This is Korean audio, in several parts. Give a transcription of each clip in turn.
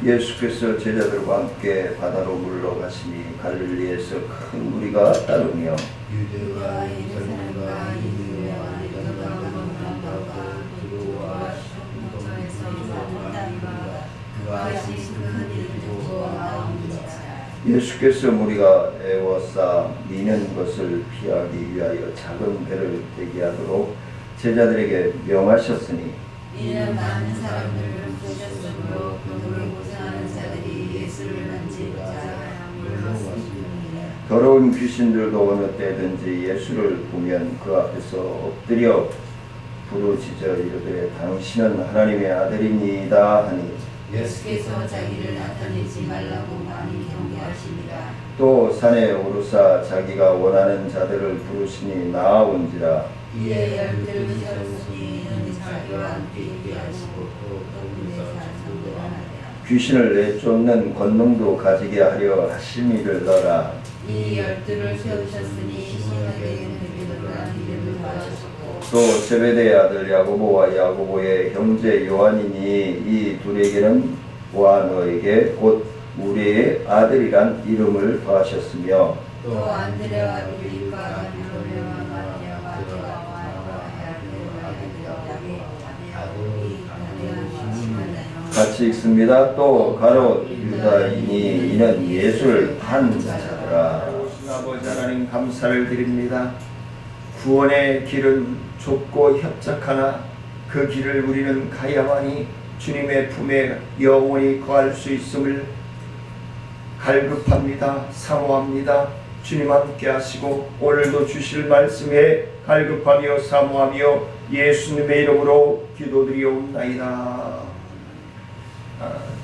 예수께서 제자들과 함께 바다로 물러가시니 갈릴리에서 큰 무리가 따르며 유대와 예루살렘과 이두메와 이방과 두로와 시돈에서 사람들과 그가 하신 큰 일을 듣고 나옵니다. 예수께서 무리가 애워싸 미는 것을 피하기 위하여 작은 배를 대기하도록 제자들에게 명하셨으니 이는 많은 사람들을 보셨으므로 그물을 고생하는 자들이 예수를 만지자 물러왔습니다. 더러운 귀신들도 어느 때든지 예수를 보면 그 앞에서 엎드려 부르짖어 이르되 당신은 하나님의 아들이니이다 하니 예수께서 자기를 나타내지 말라고 많이 경계하십니다. 또 산에 오르사 자기가 원하는 자들을 부르시니 나아온지라 이에 열둘을 세웠으니 이는 자기와 함께 있게하시고 또 군대 사람들도 하나니라. 귀신을 내쫓는 권능도 가지게 하려 하심이를 너라. 이 열둘을 세우셨으니 신약에게 베드로라 이름을 더하셨고 또 제베데의 아들 야고보와 야고보의 형제 요한이니 이 둘에게는 보아너에게 곧 우리의 아들이란 이름을 더하셨으며 또 안드레와 빌립과 바르톨레와 마리아와 요한과 야고보와 같이 읽습니다. 또 가롯 유다인이 이는 예수를 판 자더라. 아버지 하나님 감사를 드립니다. 구원의 길은 좁고 협착하나 그 길을 우리는 가야만이 주님의 품에 영원히 거할 수 있음을 갈급합니다. 사모합니다. 주님 함께 하시고 오늘도 주실 말씀에 갈급하며 사모하며 예수님의 이름으로 기도드리옵나이다.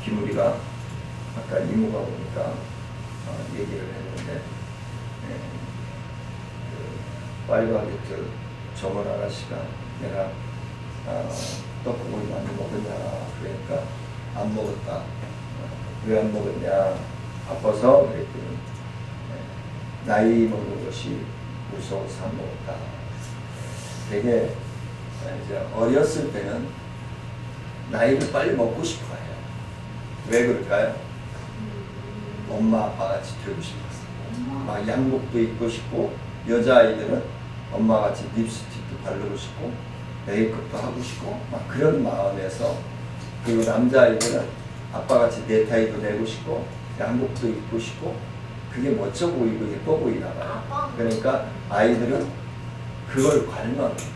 김우리가 아까 이모가 오니까 얘기를 했는데 파이브하게트 정원 아가씨가 내가 떡국을 많이 먹었냐 그러니까 안 먹었다. 왜 안 먹었냐 아파서 그랬더니 나이 먹는 것이 무서워서 안 먹었다. 되게 이제 어렸을 때는 나이를 빨리 먹고 싶어해요. 왜 그럴까요? 엄마 아빠같이 되고 싶었어요. 막 양복도 입고 싶고 여자아이들은 엄마같이 립스틱도 바르고 싶고 메이크업도 하고 싶고 막 그런 마음에서 그리고 남자아이들은 아빠같이 넥타이도 내고 싶고 양복도 입고 싶고 그게 멋져 보이고 예뻐 보이나 봐요. 그러니까 아이들은 그걸 관망해요.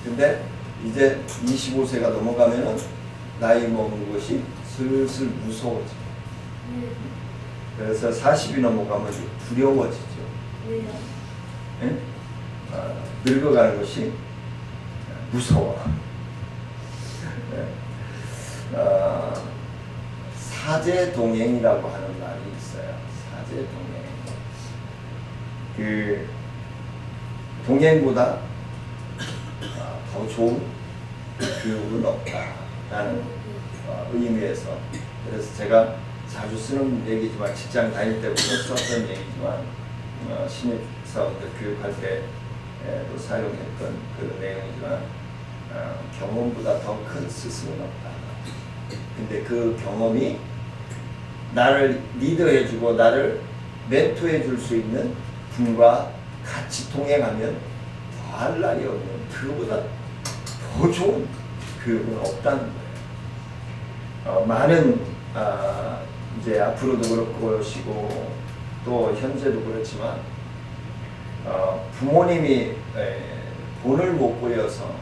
근데 이제 25세가 넘어가면은 나이 먹는 것이 슬슬 무서워져요. 그래서 40이 넘어가면 두려워지죠. 네? 늙어가는 것이 무서워. 네. 사제동행이라고 하는 말이 있어요. 사제동행. 그 동행보다 더 좋은 교육은 없다라는 의미에서 그래서 제가 자주 쓰는 얘기지만 직장 다닐 때부터 썼던 얘기지만 신입사원들 교육할 때도 사용했던 그 내용이지만 경험보다 더 큰 스승은 없다. 근데 그 경험이 나를 리더해주고 나를 멘토해줄 수 있는 분과 같이 동행하면 더할 날이 없는 그보다 더 좋은 교육은 없다는 거예요. 많은 이제 앞으로도 그렇고 또 현재도 그렇지만 부모님이 돈을 못 벌여서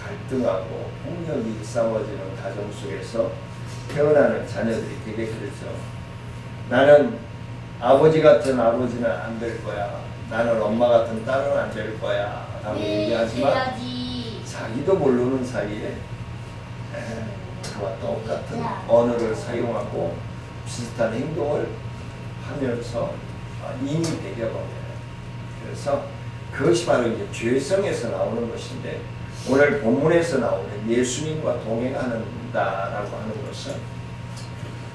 갈등하고 폭력이 싸워지는 가정 속에서 태어나는 자녀들이 되게 그렇죠. 나는 아버지 같은 아버지는 안 될 거야. 나는 엄마 같은 딸은 안 될 거야. 라고 얘기하지만 자기도 모르는 사이에 그와 똑같은 언어를 사용하고 비슷한 행동을 하면서 이미 배겨버려요. 그래서 그것이 바로 이제 죄성에서 나오는 것인데 오늘 본문에서 나오는 예수님과 동행한다라고 하는 것은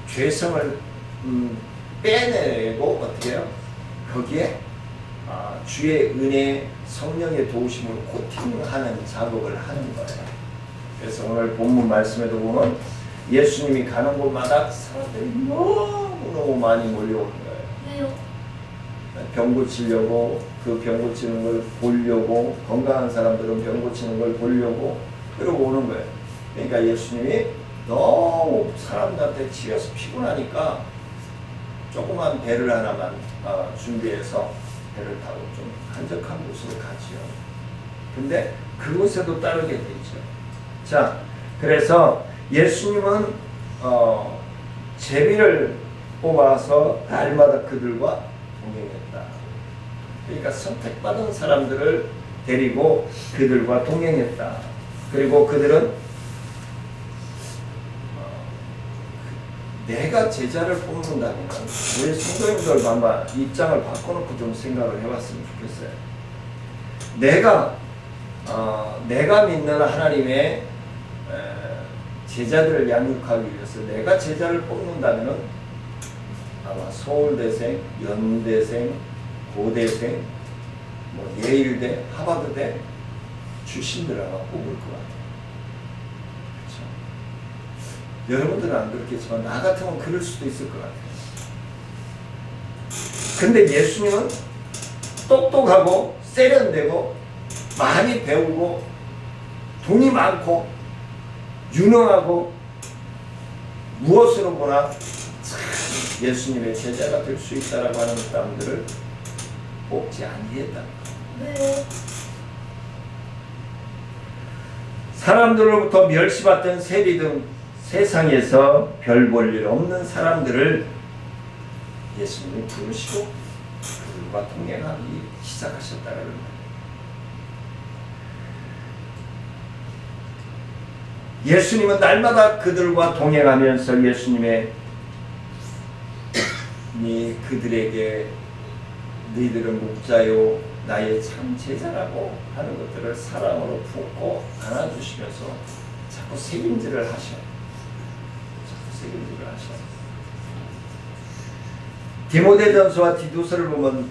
죄성을 빼내고 어떻게 해요? 거기에 주의 은혜 성령의 도우심을 코팅하는 작업을 하는 거예요. 그래서 오늘 본문 말씀에도 보면 예수님이 가는 곳마다 사람들이 너무너무 많이 몰려오는 거예요. 왜요? 병 고치려고, 그 병 고치는 걸 보려고, 건강한 사람들은 병 고치는 걸 보려고 그러고 오는 거예요. 그러니까 예수님이 너무 사람들한테 치여서 피곤하니까 조그만 배를 하나만 준비해서 배를 타고 좀 한적한 곳으로 가지요. 근데 그곳에도 따르게 되죠. 자, 그래서 예수님은 제비를 뽑아서 날마다 그들과 동행했다. 그러니까 선택받은 사람들을 데리고 그들과 동행했다. 그리고 그들은 내가 제자를 뽑는다면 우리 성도님들 아마 입장을 바꿔놓고 좀 생각을 해봤으면 좋겠어요. 내가 믿는 하나님의 제자들을 양육하기 위해서 내가 제자를 뽑는다면 아마 서울대생, 연대생, 고대생, 뭐 예일대, 하버드대 출신들을 아마 뽑을 것 같아요. 그렇죠? 여러분들은 안 그렇겠지만 나 같으면 그럴 수도 있을 것 같아요. 근데 예수님은 똑똑하고 세련되고 많이 배우고 돈이 많고 유능하고 무엇으로 보나 예수님의 제자가 될 수 있다라고 하는 사람들을 뽑지 아니했다. 왜요? 사람들로부터 멸시받던 세리 등 세상에서 별 볼 일 없는 사람들을 예수님이 부르시고 그들과 동행하기 시작하셨다는 거예요. 예수님은 날마다 그들과 동행하면서 예수님의 그들에게 너희들은 목자요 나의 참 제자라고 하는 것들을 사랑으로 품고 안아주시면서 자꾸 책임질을 하셔. 디모데전서와 디도서를 보면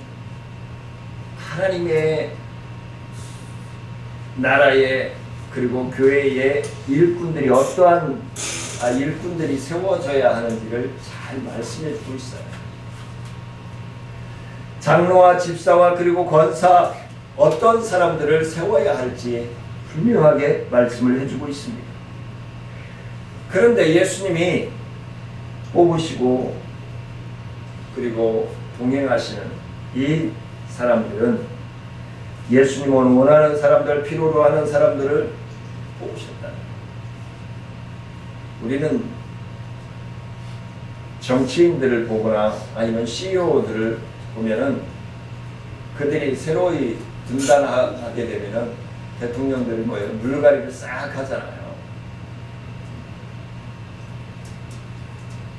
하나님의 나라의 그리고 교회의 일꾼들이 어떠한 일꾼들이 세워져야 하는지를 잘 말씀해 주고 있어요. 장로와 집사와 그리고 권사 어떤 사람들을 세워야 할지 분명하게 말씀을 해주고 있습니다. 그런데 예수님이 뽑으시고 그리고 동행하시는 이 사람들은 예수님은 원하는 사람들, 필요로 하는 사람들을 뽑으셨다. 우리는 정치인들을 보거나 아니면 CEO들을 보면은 그들이 새로이 등단하게 되면은 대통령들이 뭐예요? 물갈이를 싹 하잖아요.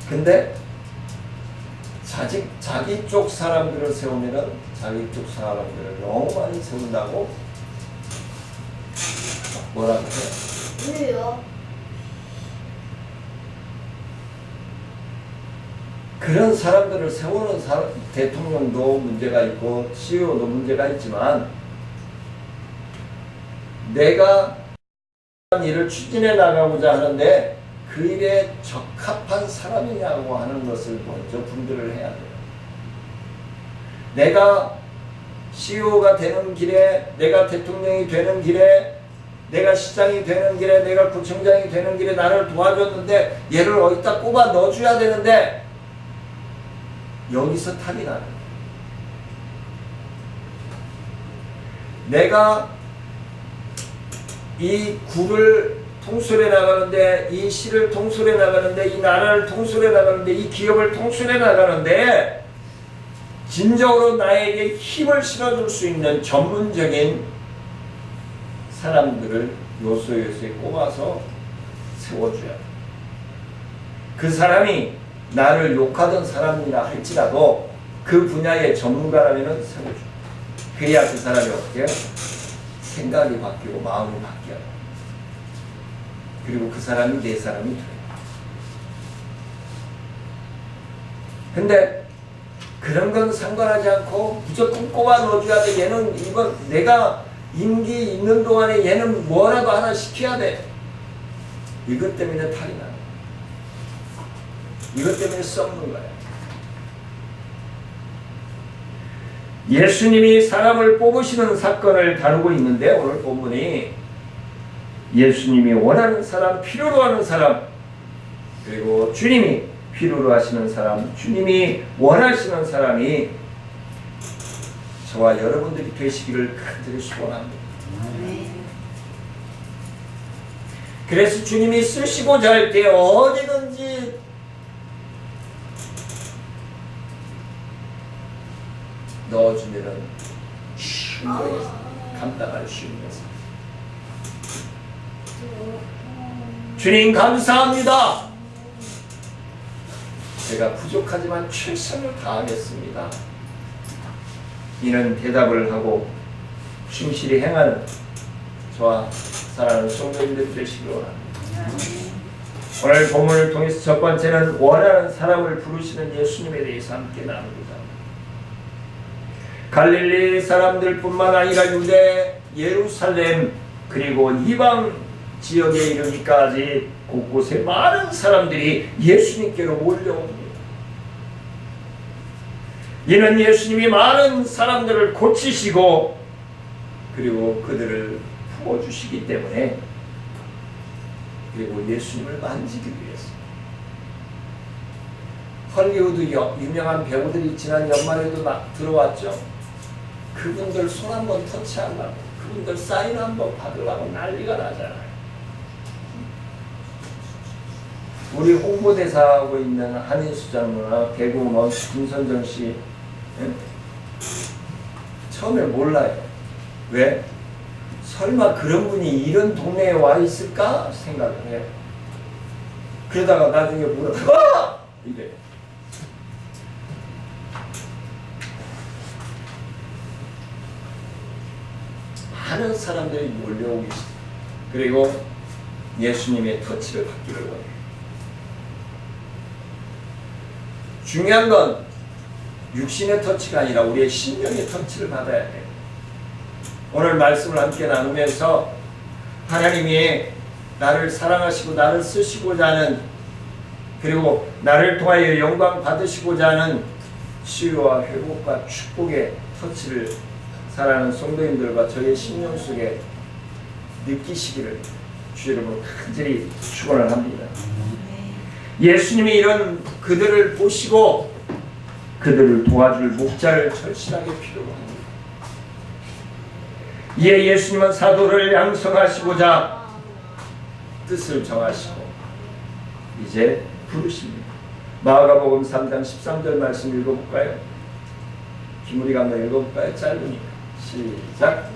근데 자기 쪽 사람들을 세우면은 자기 쪽 사람들을 너무 많이 세운다고 뭐라고 해요? 왜요? 그런 사람들을 세우는 대통령도 문제가 있고 CEO도 문제가 있지만 내가 일을 추진해 나가고자 하는데 그 일에 적합한 사람이냐고 하는 것을 먼저 분별을 해야 돼요. 내가 CEO가 되는 길에, 내가 대통령이 되는 길에, 내가 시장이 되는 길에, 내가 구청장이 되는 길에 나를 도와줬는데 얘를 어디다 꼽아 넣어줘야 되는데 여기서 탑이 나는 거예요. 내가 이 구를 통솔해 나가는데, 이 시를 통솔해 나가는데, 이 나라를 통솔해 나가는데, 이 기업을 통솔해 나가는데 진정으로 나에게 힘을 실어줄 수 있는 전문적인 사람들을 요소요소에 꼽아서 세워줘야 돼. 그 사람이 나를 욕하던 사람이라 할지라도 그 분야의 전문가라면 세워줘. 그래야 그 사람이 어떻게 해요? 생각이 바뀌고 마음이 바뀌어요. 그리고 그 사람이 내 사람이 돼요. 근데 그런 건 상관하지 않고 무조건 꼽아 넣어줘야 돼. 얘는 이건 내가 임기 있는 동안에 얘는 뭐라도 하나 시켜야 돼. 이것 때문에 탈이 나요. 이것 때문에 썩는 거야. 예수님이 사람을 뽑으시는 사건을 다루고 있는데 오늘 본문이 예수님이 원하는 사람, 필요로 하는 사람, 그리고 주님이 필요로 하시는 사람, 주님이 원하시는 사람이 저와 여러분들이 되시기를 간절히 소원합니다. 그래서 주님이 쓰시고자 할 때 어디든지 넣어주면은 쉬운 거예요. 감당할 수 있는 것을. 주님 감사합니다. 제가 부족하지만 최선을 다하겠습니다. 이는 대답을 하고 충실히 행하는 저와 사랑하는 성도님들 되시길 원합니다. 오늘 본문을 통해서 첫 번째는 원하는 사람을 부르시는 예수님에 대해서 함께 나눕니다. 갈릴리 사람들뿐만 아니라 유대, 예루살렘 그리고 이방 지역에 이르기까지 곳곳에 많은 사람들이 예수님께로 몰려옵니다. 이는 예수님이 많은 사람들을 고치시고 그리고 그들을 부어주시기 때문에, 그리고 예수님을 만지기 위해서. 헐리우드 유명한 배우들이 지난 연말에도 들어왔죠. 그분들 손 한번 터치하려고, 그분들 사인 한번 받으려고 난리가 나잖아요. 우리 홍보대사하고 있는 한인수 장로나 배구 김선정 씨, 처음에 몰라요. 왜? 설마 그런 분이 이런 동네에 와 있을까 생각을 해요. 그러다가 나중에 물어, 이래. 많은 사람들이 몰려오기 시작. 그리고 예수님의 터치를 받기를 원해요. 중요한 건 육신의 터치가 아니라 우리의 심령의 터치를 받아야 돼요. 오늘 말씀을 함께 나누면서 하나님이 나를 사랑하시고 나를 쓰시고자 하는, 그리고 나를 통하여 영광 받으시고자 하는 치유와 회복과 축복의 터치를 사랑하는 성도님들과 저의 심령 속에 느끼시기를 주 여러분 간절히 축원을 합니다. 예수님이 이런 그들을 보시고 그들을 도와줄 목자를 절실하게 필요로 합니다. 이에 예수님은 사도를 양성하시고자 뜻을 정하시고 이제 부르십니다. 마가복음 3장 13절 말씀 읽어볼까요? 김우리가 한번 읽어볼까요? 짧으니까. 시작.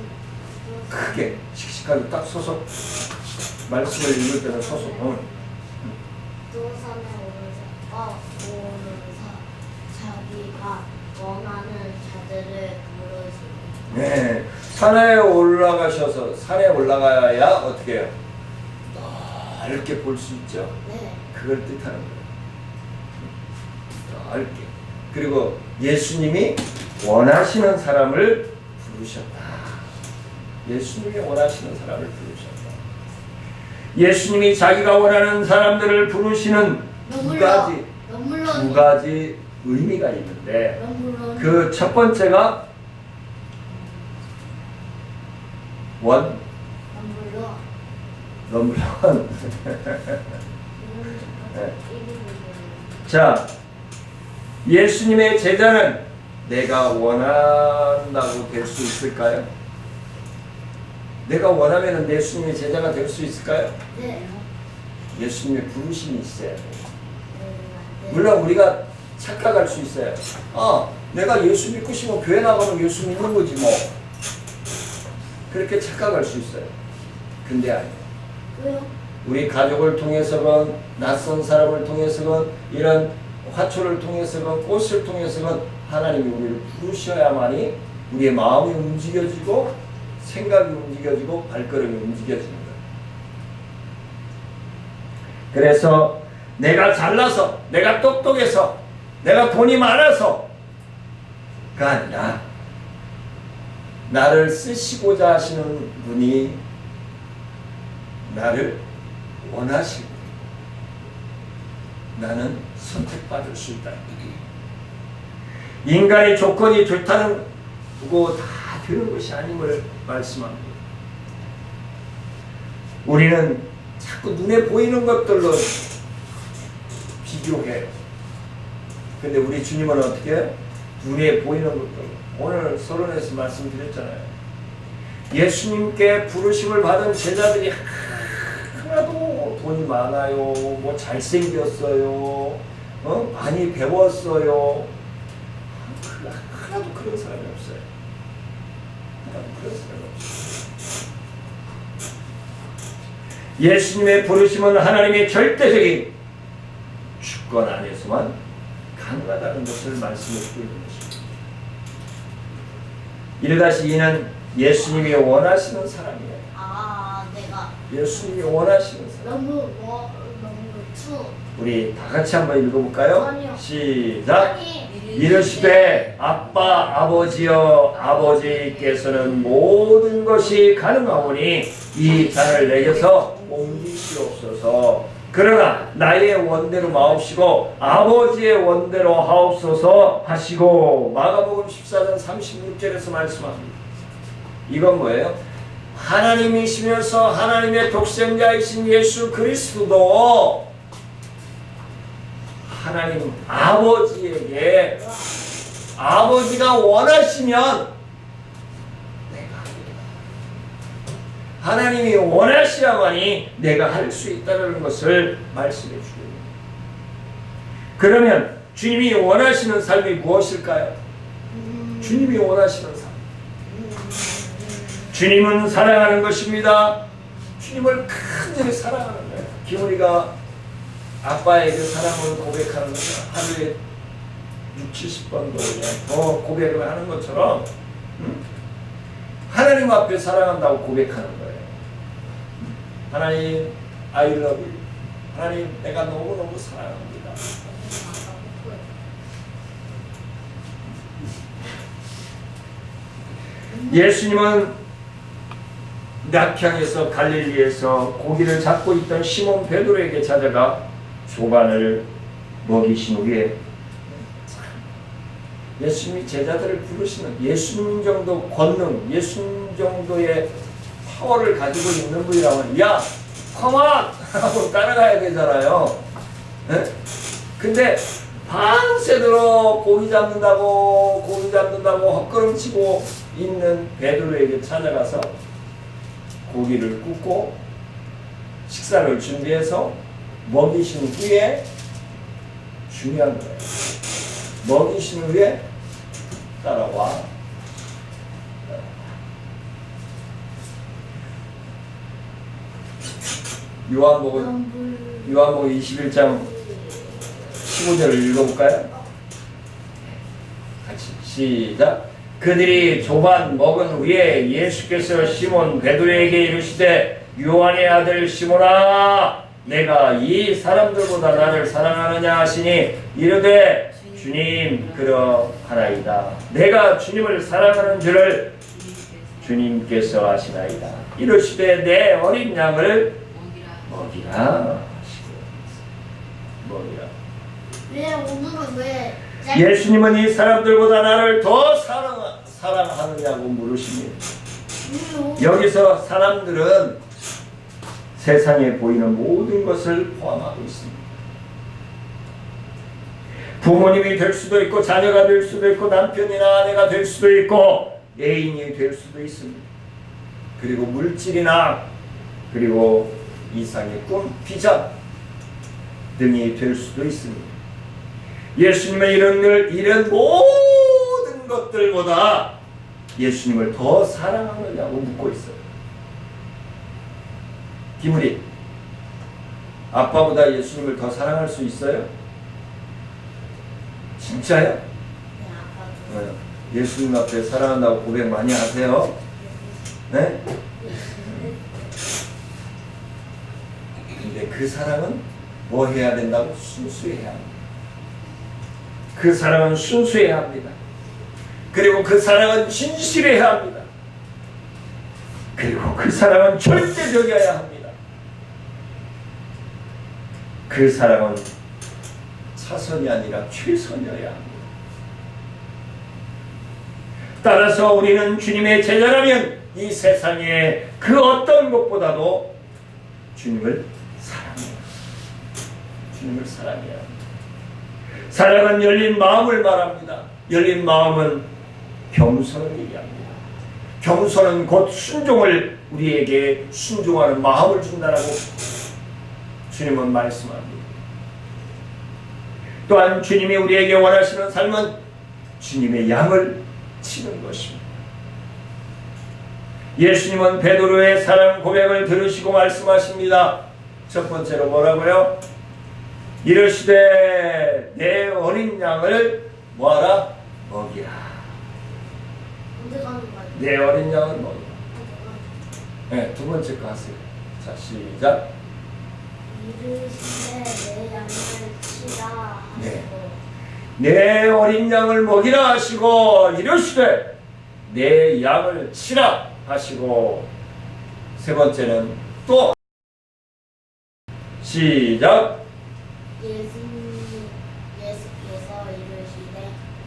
크게 씩씩하게 딱 서서 말씀을 읽을 때는 서서 또 산에 오르사 자기가 원하는 자들을 부르시니. 네, 산에 올라가셔서 산에 올라가야 어떻게 해요? 넓게 볼 수 있죠. 네. 그걸 뜻하는 거예요. 넓게. 그리고 예수님이 원하시는 사람을 부르셨다. 예수님이 원하시는 사람을 부르셨다. 예수님이 자기가 원하는 사람들을 부르시는 두 가지 의미가 있는데, 그 첫 번째가 넘버원. 네. 자, 예수님의 제자는 내가 원한다고 될 수 있을까요? 내가 원하면 예수님의 제자가 될 수 있을까요? 네. 예수님의 부르심이 있어야 돼요. 물론 우리가 착각할 수 있어요. 내가 예수 믿고 싶으면 교회 나가면 예수 믿는 거지 뭐. 그렇게 착각할 수 있어요. 근데 아니에요. 왜요? 우리 가족을 통해서건 낯선 사람을 통해서건 이런 화초를 통해서건 꽃을 통해서건 하나님이 우리를 부르셔야만이 우리의 마음이 움직여지고 생각이 움직여지고 발걸음이 움직여지는 거예요. 그래서 내가 잘나서, 내가 똑똑해서, 내가 돈이 많아서가 아니라 나를 쓰시고자 하시는 분이 나를 원하시고 나는 선택받을 수 있다. 인간의 조건이 좋다는 거 다 되는 것이 아님을 말씀합니다. 우리는 자꾸 눈에 보이는 것들로 비교해요. 근데 우리 주님은 어떻게 해요? 눈에 보이는 것들. 오늘 서론에서 말씀드렸잖아요. 예수님께 부르심을 받은 제자들이 하나도 돈이 많아요, 뭐 잘생겼어요, 많이 배웠어요. 하나도 그런 사람이 없어요. 하나도 그런 사람이 없어요. 예수님의 부르심은 하나님의 절대적인 주권 안에서만 가능하다는 것을 말씀해 주고 있는 것입니다. 이르다시 이는 예수님이 원하시는 사람이에요. 내가 예수님이 원하시는 사람. 너무 추. 우리 다 같이 한번 읽어볼까요? 아니요. 시작. 아니. 이르시되 아빠 아버지여 아버지께서는 모든 것이 가능하오니 이 잔을 내게서 옮기시옵소서. 그러나 나의 원대로 마옵시고 아버지의 원대로 하옵소서 하시고. 마가복음 14장 36절에서 말씀합니다. 이건 뭐예요? 하나님이시면서 하나님의 독생자이신 예수 그리스도도 하나님 아버지에게 아버지가 원하시면 내가 합니다. 하나님이 원하셔야만이 내가 할 수 있다는 것을 말씀해 주십니다. 그러면 주님이 원하시는 삶이 무엇일까요? 주님이 원하시는 삶. 주님은 사랑하는 것입니다. 주님을 간절히 사랑하는 거예요. 기훈이가 아빠의 그 사랑을 고백하는 거죠. 하루에 60-70번도 더 고백을 하는 것처럼 하나님 앞에 사랑한다고 고백하는 거예요. 하나님, I love you. 하나님, 내가 너무너무 사랑합니다. 예수님은 낙향에서 갈릴리에서 고기를 잡고 있던 시몬 베드로에게 찾아가 조반을 먹이신 후에 예수님이 제자들을 부르시는 예수님 정도 권능, 예수님 정도의 파워를 가지고 있는 분이라면 야, 컴온! 하고 따라가야 되잖아요. 네? 근데 밤새도록 고기 잡는다고 헛걸음치고 있는 베드로에게 찾아가서 고기를 굽고 식사를 준비해서 먹이신 후에 중요한 거예요. 먹이신 후에 따라와. 요한복음 21장 15절을 읽어볼까요? 같이 시작. 그들이 조반 먹은 후에 예수께서 시몬 베드로에게 이르시되 요한의 아들 시몬아 내가 이 사람들보다 나를 사랑하느냐 하시니 이르되 주님 그러하나이다. 내가 주님을 사랑하는 줄을 주님께서 아시나이다. 이르시되 내 어린 양을 먹이라 하시고 먹이라. 왜 오늘은 왜? 예수님은 이 사람들보다 나를 더 사랑하느냐고 물으십니다. 여기서 사람들은 세상에 보이는 모든 것을 포함하고 있습니다. 부모님이 될 수도 있고 자녀가 될 수도 있고 남편이나 아내가 될 수도 있고 애인이 될 수도 있습니다. 그리고 물질이나 그리고 이상의 꿈, 비전 등이 될 수도 있습니다. 예수님의 이런 모든 것들보다 예수님을 더 사랑하느냐고 묻고 있어요. 기물이 아빠보다 예수님을 더 사랑할 수 있어요? 진짜요? 예수님 앞에 사랑한다고 고백 많이 하세요? 네? 근데 그 사랑은 뭐 해야 된다고? 순수해야 합니다. 그 사랑은 순수해야 합니다. 그리고 그 사랑은 진실해야 합니다. 그리고 그 사랑은 절대적이어야 합니다. 그 사랑은 사선이 아니라 최선이어야 합니다. 따라서 우리는 주님의 제자라면 이 세상에 그 어떤 것보다도 주님을 사랑해야 합니다. 주님을 사랑해야 합니다. 사랑은 열린 마음을 말합니다. 열린 마음은 겸손을 얘기합니다. 겸손은 곧 순종을 우리에게 순종하는 마음을 준다라고 주님은 말씀합니다. 또한 주님이 우리에게 원하시는 삶은 주님의 양을 치는 것입니다. 예수님은 베드로의 사랑 고백을 들으시고 말씀하십니다. 첫 번째로 뭐라고요? 이르시되 내 어린 양을 뭐하라? 먹이라. 언제 가는 거야? 내 어린 양을 먹이라. 네, 두 번째 거 하세요. 자, 시작. 이르시되 내 양을 치라 네. 하시고 내 어린 양을 먹이라 하시고 이르시되 내 양을 치라 하시고 세 번째는 또 시작. 예수께서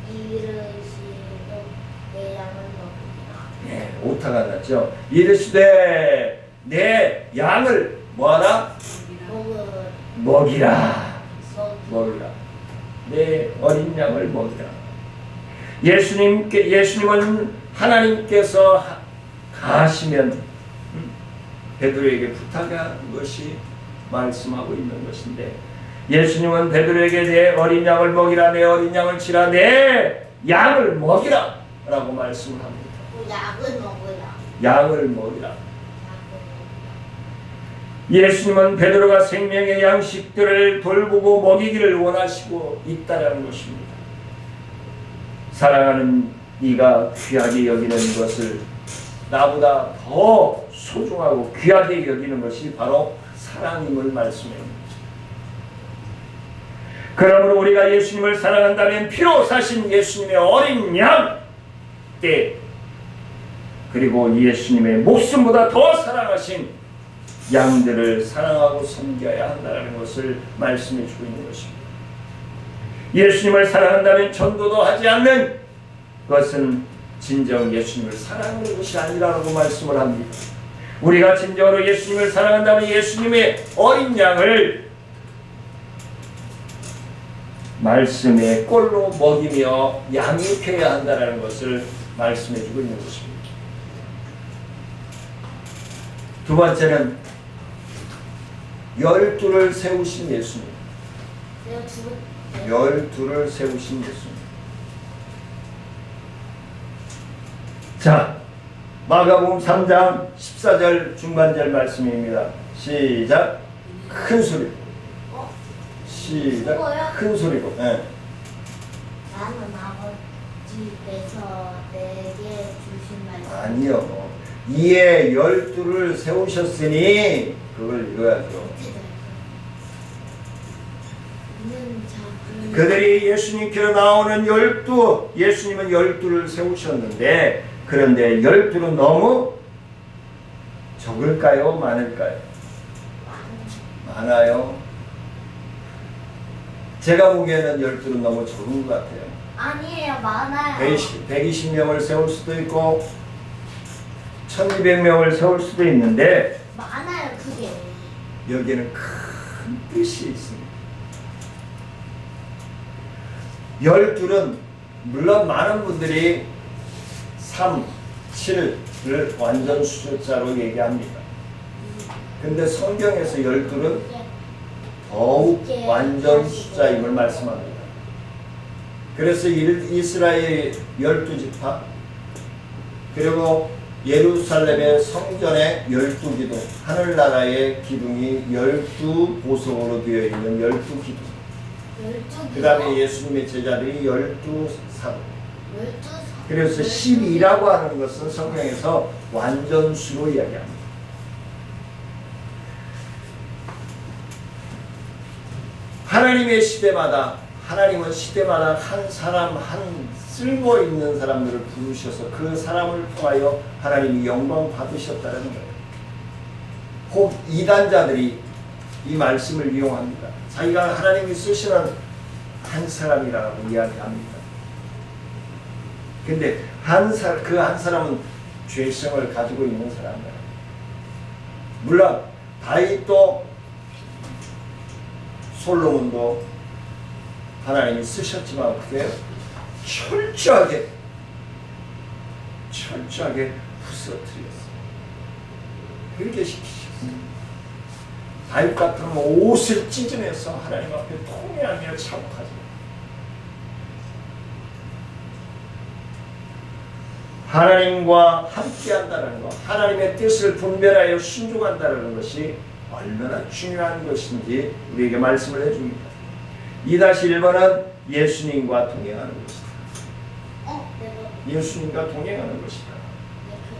이르시되 내 양을 먹으리라. 네, 오타가 났죠. 이르시되 내 양을 뭐하라? 먹이라. 먹이라. 내 어린 양을 먹이라. 예수님은 하나님께서 가시면 베드로에게 부탁한 것이 말씀하고 있는 것인데, 예수님은 베드로에게 내 어린 양을 먹이라, 내 어린 양을 치라, 내 양을 먹이라 라고 말씀을 합니다. 약을 먹으라. 양을 먹이라. 예수님은 베드로가 생명의 양식들을 돌보고 먹이기를 원하시고 있다는 것입니다. 사랑하는 이가 귀하게 여기는 것을 나보다 더 소중하고 귀하게 여기는 것이 바로 사랑임을 말씀합니다. 그러므로 우리가 예수님을 사랑한다면 피로 사신 예수님의 어린 양 때, 그리고 예수님의 목숨보다 더 사랑하신 양들을 사랑하고 섬겨야 한다는 것을 말씀해 주고 있는 것입니다. 예수님을 사랑한다면 전도도 하지 않는 것은 진정 예수님을 사랑하는 것이 아니라고 말씀을 합니다. 우리가 진정으로 예수님을 사랑한다면 예수님의 어린 양을 말씀의 꼴로 먹이며 양육해야 한다는 것을 말씀해 주고 있는 것입니다. 두 번째는 12를 세우신 예수님. 12를 세우신 예수님. 자, 마가복음 3장 14절 중간절 말씀입니다. 시작. 큰 소리로. 시작. 큰 소리로. 네. 나는 아버지께서 내게 주신 말씀. 아니요. 이에 12를 세우셨으니 그걸 읽어야죠. 그들이 예수님께로 나오는 12, 예수님은 12를 세우셨는데, 그런데 12는 너무 적을까요? 많을까요? 많아요. 제가 보기에는 12는 너무 적은 것 같아요. 아니에요, 많아요. 120명을 세울 수도 있고 1200명을 세울 수도 있는데, 많아요, 그게. 여기에는 큰 뜻이 있습니다. 12는 물론 많은 분들이 3, 7을 완전 숫자로 얘기합니다. 근데 성경에서 12는 더욱 완전 숫자임을 말씀합니다. 그래서 이스라엘 12지파, 그리고 예루살렘의 성전의 12기둥, 하늘나라의 기둥이 12보석으로 되어 있는 12기둥, 그 다음에 예수님의 제자들이 12사도, 그래서 12라고 하는 것은 성경에서 완전수로 이야기합니다. 하나님의 시대마다, 하나님은 시대마다 한 사람, 한 쓸모 있는 사람들을 부르셔서 그 사람을 통하여 하나님이 영광 받으셨다는 거예요. 혹 이단자들이 이 말씀을 이용합니다. 자기가 하나님이 쓰시는 한 사람이라고 이야기합니다. 근데 그 한 사람은 죄성을 가지고 있는 사람이야. 물론 다윗도 솔로몬도 하나님이 쓰셨지만 그게 철저하게 부서뜨렸어요. 그렇게 시키셨어요. 다윗 같으면 옷을 찢어내서 하나님 앞에 통회하며 참혹하죠. 하나님과 함께한다는 것, 하나님의 뜻을 분별하여 순종한다는 것이 얼마나 중요한 것인지 우리에게 말씀을 해줍니다. 2-1번은 예수님과 동행하는 것이다. 예수님과 동행하는 것이다.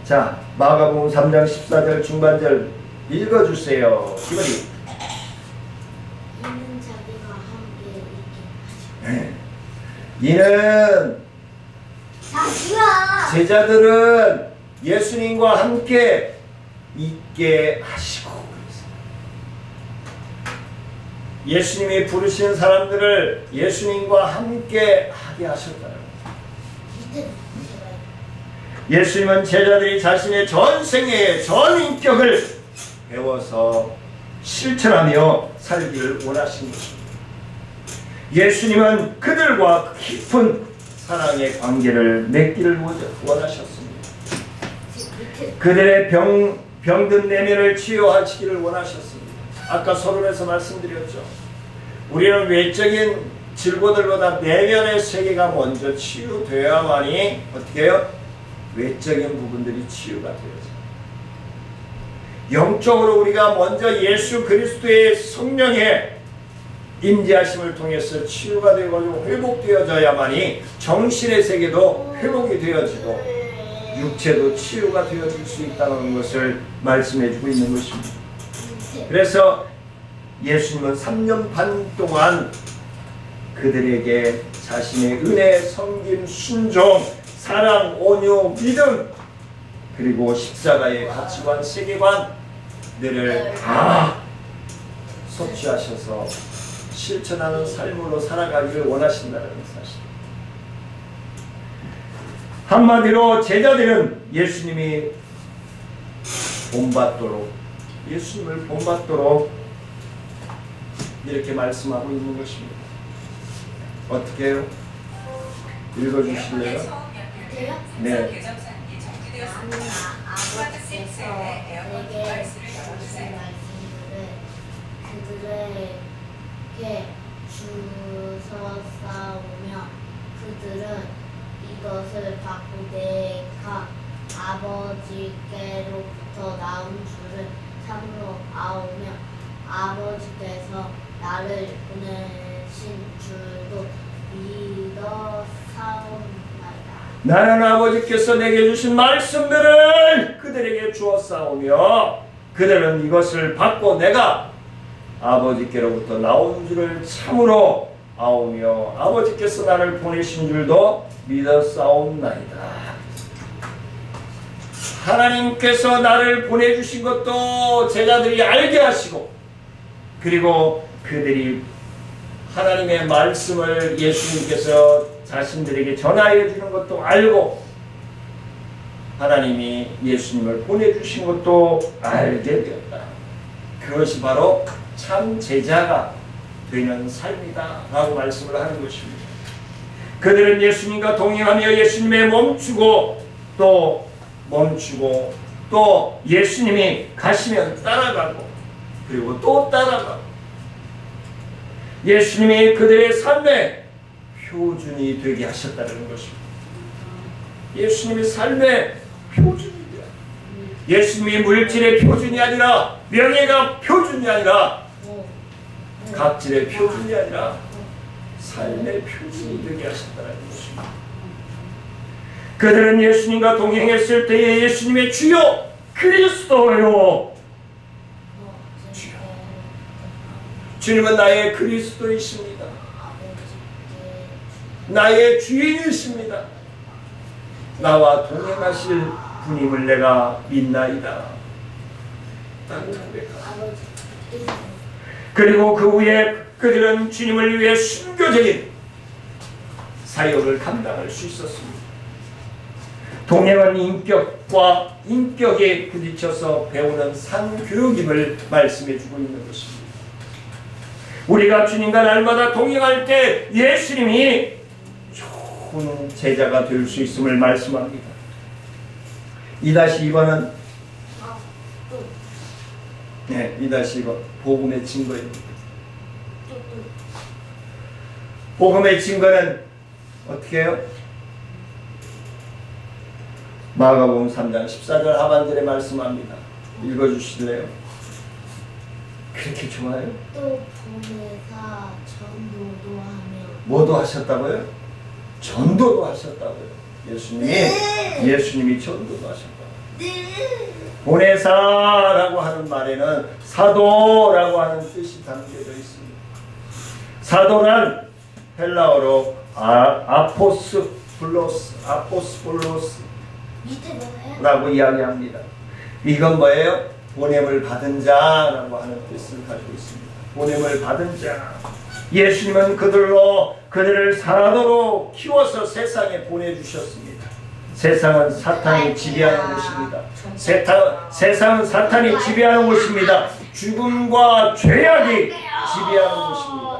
자, 마가복음 3장 14절 중반절 읽어주세요. 기본이. 이는 자기가 함께 있게 하시고. 네. 이는 자기가 제자들은 예수님과 함께 있게 하시고, 예수님이 부르신 사람들을 예수님과 함께 하게 하셨다는 거예요. 예수님은 제자들이 자신의 전생애의 전인격을 배워서 실천하며 살기를 원하신 것입니다. 예수님은 그들과 깊은 사랑의 관계를 맺기를 원하셨습니다. 그들의 병든 내면을 치유하시기를 원하셨습니다. 아까 서론에서 말씀드렸죠. 우리는 외적인 질고들보다 내면의 세계가 먼저 치유되어야만이 어떻게 해요? 외적인 부분들이 치유가 되어져. 영적으로 우리가 먼저 예수 그리스도의 성령의 임재하심을 통해서 치유가 되어가지고 회복되어져야만이 정신의 세계도 회복이 되어지고 육체도 치유가 되어질 수 있다는 것을 말씀해주고 있는 것입니다. 그래서 예수님은 3년 반 동안 그들에게 자신의 은혜, 섬김, 순종, 사랑, 온유, 믿음, 그리고 십자가의 가치관, 세계관들을 다 섭취하셔서 실천하는 삶으로 살아가기를 원하신다는 사실. 한마디로 제자들은 예수님이 본받도록, 예수님을 본받도록 이렇게 말씀하고 있는 것입니다. 어떻게 해요? 읽어주실래요? 네. 나는 아버지께서 내게 주신 말씀들을 그들에게 주셨사오며 그들은 이것을 받고 내가 아버지께로부터 나온 줄을 참으로 아오며 아버지께서 나를 보내신 줄도 믿어 사옵나이다. 나는 아버지께서 내게 주신 말씀들을 그들에게 주었사오며 그들은 이것을 받고 내가 아버지께로부터 나온 줄을 참으로 아오며 아버지께서 나를 보내신 줄도 믿어 싸움나이다. 하나님께서 나를 보내주신 것도 제자들이 알게 하시고 그리고 그들이 하나님의 말씀을 예수님께서 자신들에게 전하여 주는 것도 알고 하나님이 예수님을 보내주신 것도 알게 되었다. 그것이 바로 참 제자가 되는 삶이다 라고 말씀을 하는 것입니다. 그들은 예수님과 동행하며 예수님의 멈추고 또 예수님이 가시면 따라가고 그리고 또 따라가고 예수님이 그들의 삶의 표준이 되게 하셨다는 것입니다. 예수님이 삶의 표준이야. 예수님이 물질의 표준이 아니라 명예가 표준이 아니라 각질의 표준이 아니라 삶의 표준이 되게 하셨다는 것입니다. 그들은 예수님과 동행했을 때에 예수님의 주여 그리스도요. 주여. 주님은 나의 그리스도이십니다. 나의 주인이십니다. 나와 동행하실 분임을 내가 믿나이다. 그리고 그 후에 그들은 주님을 위해 순교적인 사역을 감당할 수 있었습니다. 동행은 인격과 인격에 부딪혀서 배우는 상교육임을 말씀해 주고 있는 것입니다. 우리가 주님과 날마다 동행할 때 예수님이 좋은 제자가 될 수 있음을 말씀합니다. 2-2번은 네, 2-2번 복음의 증거입니다. 복음의 증거는 어떻게 해요? 마가복음 3장 14절 하반절에 말씀합니다. 읽어주실래요? 그렇게 좋아요? 또 보내사 전도도 하며 뭐도 하셨다고요? 전도도 하셨다고요. 예수님이 전도도 하셨다고요. 보내사라고 하는 말에는 사도라고 하는 뜻이 담겨져 있습니다. 사도란 헬라어로 아포스폴로스라고 이야기합니다. 이건 뭐예요? 보냄을 받은 자라고 하는 뜻을 가지고 있습니다. 보냄을 받은 자. 예수님은 그들을 사도로 키워서 세상에 보내주셨습니다. 세상은 사탄이 지배하는 곳입니다. 세상은 사탄이 지배하는 곳입니다. 죽음과 죄악이 지배하는 곳입니다.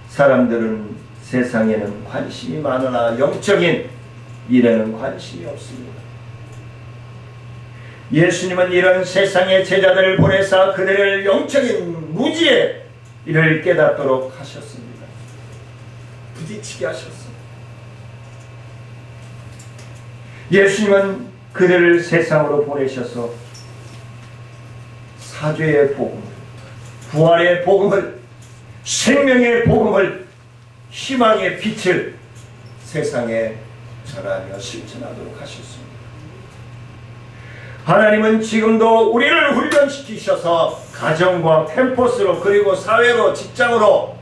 사람들은 세상에는 관심이 많으나 영적인 일에는 관심이 없습니다. 예수님은 이런 세상의 제자들을 보내사 그들을 영적인 무지의 일을 깨닫도록 하셨습니다. 부딪히게 하셨습니다. 예수님은 그들을 세상으로 보내셔서 사죄의 복음을, 부활의 복음을, 생명의 복음을, 희망의 빛을 세상에 전하며 실천하도록 하셨습니다. 하나님은 지금도 우리를 훈련시키셔서 가정과 캠퍼스로 그리고 사회로 직장으로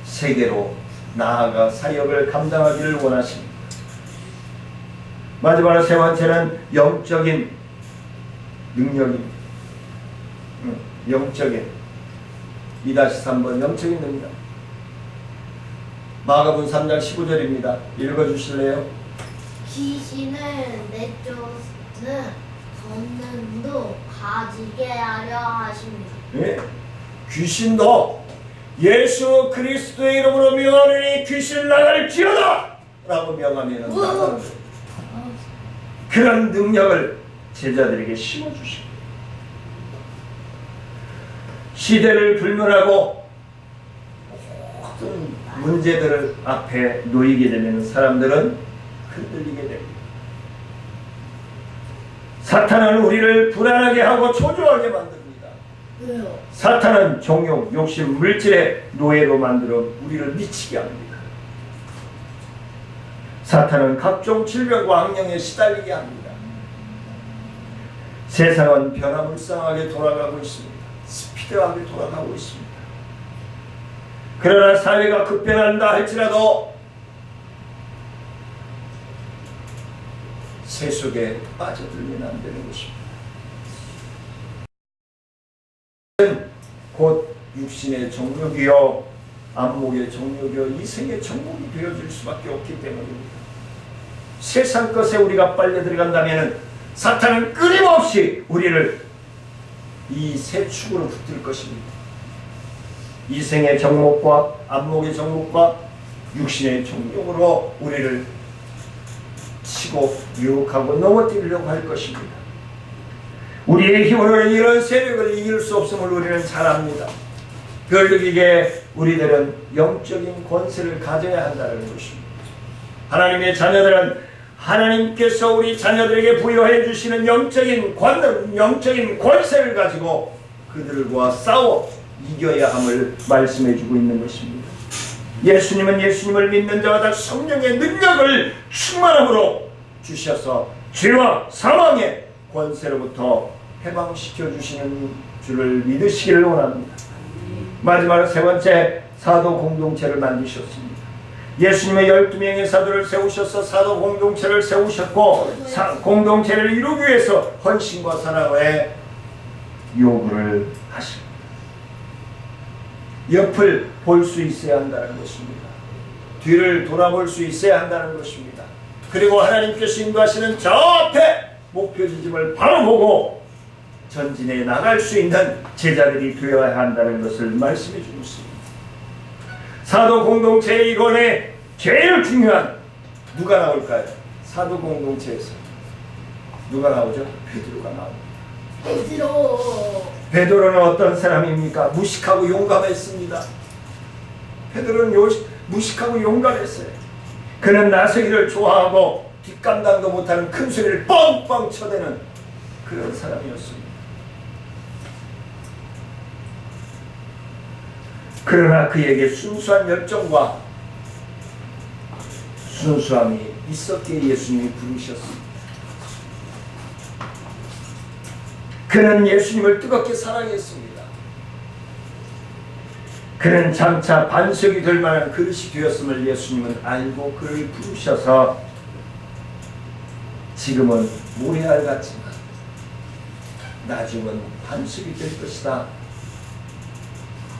세계로 나아가 사역을 감당하기를 원하십니다. 마지막으로 세 번째는 영적인 능력입니다. 영적인 2-3번 영적인 능력. 마가복음 3장 15절입니다. 읽어주실래요? 귀신을 내쫓는 권능도 가지게 하려 하십니다. 네. 귀신도 예수 그리스도의 이름으로 명하노니 귀신 나갈지어다 라고 명하면 나가는 그런 능력을 제자들에게 심어주십니다. 시대를 불문하고 모든 문제들을 앞에 놓이게 되면 사람들은 흔들리게 됩니다. 사탄은 우리를 불안하게 하고 초조하게 만듭니다. 왜요? 사탄은 종욕, 욕심, 물질의 노예로 만들어 우리를 미치게 합니다. 사탄은 각종 질병과 악령에 시달리게 합니다. 세상은 변화무쌍하게 돌아가고 있습니다. 스피드하게 돌아가고 있습니다. 그러나 사회가 급변한다 할지라도 새 속에 빠져들면 안 되는 것입니다. 곧 육신의 정욕이요 안목의 정욕이요 이생의 정욕이 되어질 수밖에 없기 때문입니다. 세상 것에 우리가 빨려 들어간다면 사탄은 끊임없이 우리를 이 세 축으로 붙들 것입니다. 이생의 정욕과 안목의 정욕과 육신의 정욕으로 우리를 치고 유혹하고 넘어뜨리려고 할 것입니다. 우리의 힘으로는 이런 세력을 이길 수 없음을 우리는 잘 압니다. 그걸 이기게 우리들은 영적인 권세를 가져야 한다는 것입니다. 하나님의 자녀들은 하나님께서 우리 자녀들에게 부여해 주시는 영적인 권능, 영적인 권세를 가지고 그들과 싸워 이겨야 함을 말씀해 주고 있는 것입니다. 예수님은 예수님을 믿는 자마다 성령의 능력을 충만함으로 주셔서 죄와 사망의 권세로부터 해방시켜 주시는 줄을 믿으시기를 원합니다. 마지막으로 세 번째, 사도 공동체를 만드셨습니다. 예수님의 12명의 사도를 세우셔서 사도 공동체를 세우셨고 공동체를 이루기 위해서 헌신과 사랑의 요구를 하십니다. 옆을 볼 수 있어야 한다는 것입니다. 뒤를 돌아볼 수 있어야 한다는 것입니다. 그리고 하나님께서 인도하시는 저 앞에 목표 지점을 바로 보고 전진해 나갈 수 있는 제자들이 되어야 한다는 것을 말씀해 주고 있습니다. 사도 공동체의 이론에 제일 중요한 누가 나올까요? 사도 공동체에서 누가 나오죠? 베드로가 나옵니다. 베드로는 어떤 사람입니까? 무식하고 용감했습니다. 베드로는 무식하고 용감했어요. 그는 나서기를 좋아하고 뒷감당도 못하는 큰 소리를 뻥뻥 쳐대는 그런 사람이었습니다. 그러나 그에게 순수한 열정과 순수함이 있었기에 예수님이 부르셨습니다. 그는 예수님을 뜨겁게 사랑했습니다. 그는 장차 반석이 될 만한 그릇이 되었음을 예수님은 알고 그를 부르셔서 지금은 모래알 같지만 나중은 반석이 될 것이다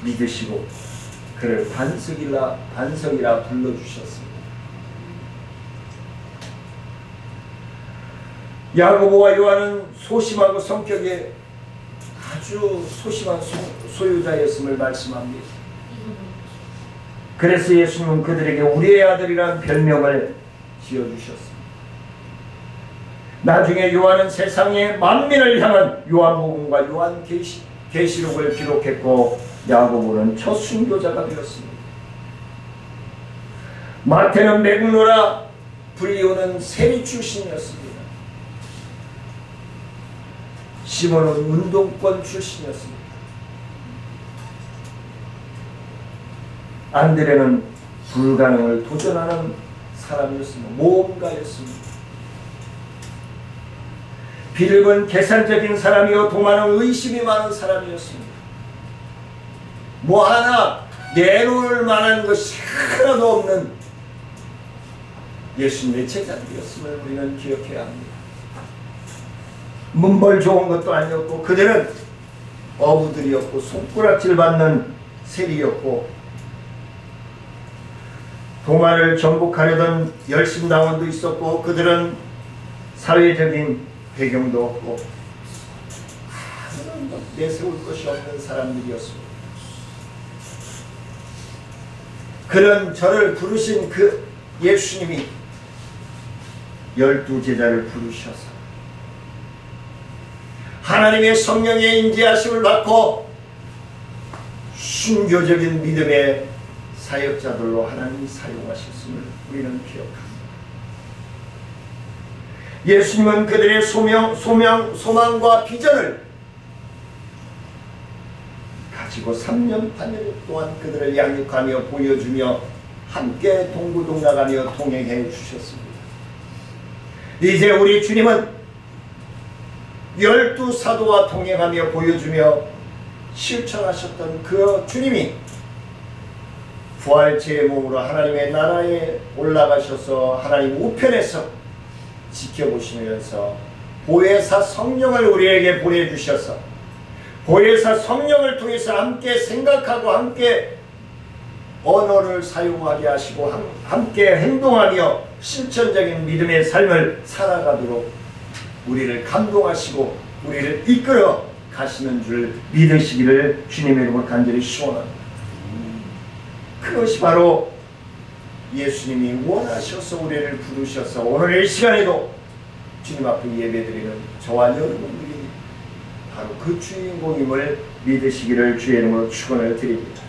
믿으시고 그를 반석이라 불러주셨습니다. 야고보와 요한은 소심하고 성격에 아주 소심한 소유자였음을 말씀합니다. 그래서 예수님은 그들에게 우리의 아들이라는 별명을 지어주셨습니다. 나중에 요한은 세상의 만민을 향한 요한복음과 요한계시록을 기록했고 야고보는 첫 순교자가 되었습니다. 마태는 매국노라 불리우는 세리 출신이었습니다. 시몬은 운동권 출신이었습니다. 안드레는 불가능을 도전하는 사람이었습니다. 모험가였습니다. 빌립은 계산적인 사람이요 도마는 의심이 많은 사람이었습니다. 뭐 하나 내놓을 만한 것이 하나도 없는 예수님의 제자들이었음을 우리는 기억해야 합니다. 문벌 좋은 것도 아니었고 그들은 어부들이었고 손가락질 받는 세리였고 도마를 정복하려던 열심당원도 있었고 그들은 사회적인 배경도 없고 아무런 내세울 것이 없는 사람들이었습니다. 그런 저를 부르신 그 예수님이 12제자를 부르셔서 하나님의 성령의 인지하심을 받고 순교적인 믿음의 사역자들로 하나님이 사용하셨음을 우리는 기억합니다. 예수님은 그들의 소망과 비전을 가지고 3년 8년 동안 그들을 양육하며 보여주며 함께 동고동락하며 동행해 주셨습니다. 이제 우리 주님은 12사도와 동행하며 보여주며 실천하셨던 그 주님이 부활체의 몸으로 하나님의 나라에 올라가셔서 하나님 우편에서 지켜보시면서 보혜사 성령을 우리에게 보내주셔서 보혜사 성령을 통해서 함께 생각하고 함께 언어를 사용하게 하시고 함께 행동하며 실천적인 믿음의 삶을 살아가도록 우리를 감동하시고 우리를 이끌어 가시는 줄 믿으시기를 주님의 이름으로 간절히 소원합니다. 그것이 바로 예수님이 원하셔서 우리를 부르셔서 오늘 이 시간에도 주님 앞에 예배드리는 저와 여러분들이 바로 그 주인공임을 믿으시기를 주의 이름으로 축원을 드립니다.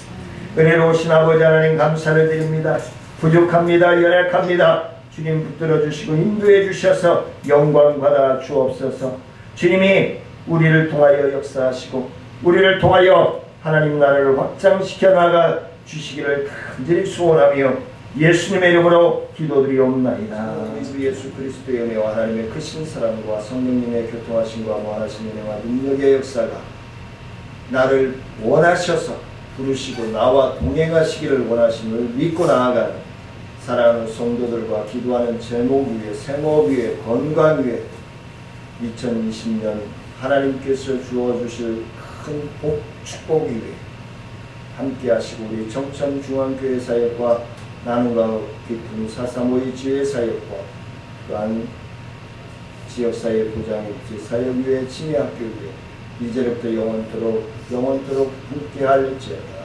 은혜로우신 아버지 하나님 감사를 드립니다. 부족합니다. 연약합니다. 주님 붙들어 주시고 인도해 주셔서 영광 받아 주옵소서. 주님이 우리를 통하여 역사하시고 우리를 통하여 하나님 나라를 확장시켜 나가 주시기를 간절히 소원하며 예수님의 이름으로 기도드리옵나이다. 우리 예수 그리스도의 은혜와 하나님의 크신 사랑과 성령님의 교통하심과 무한하신 은혜와 능력의 역사가 나를 원하셔서 부르시고 나와 동행하시기를 원하심을 믿고 나아가는 사랑하는 성도들과 기도하는 제목 위에 생업 위에 건강 위에 2020년 하나님께서 주어주실 큰 복 축복 위에 함께 하시고 우리 정천중앙교회 사역과 나눔과 깊은 사사모의 지회 사역과 또한 지역사회 보장입지 사역위회 진해학교위회 이제부터 영원토록 함께 할지어다.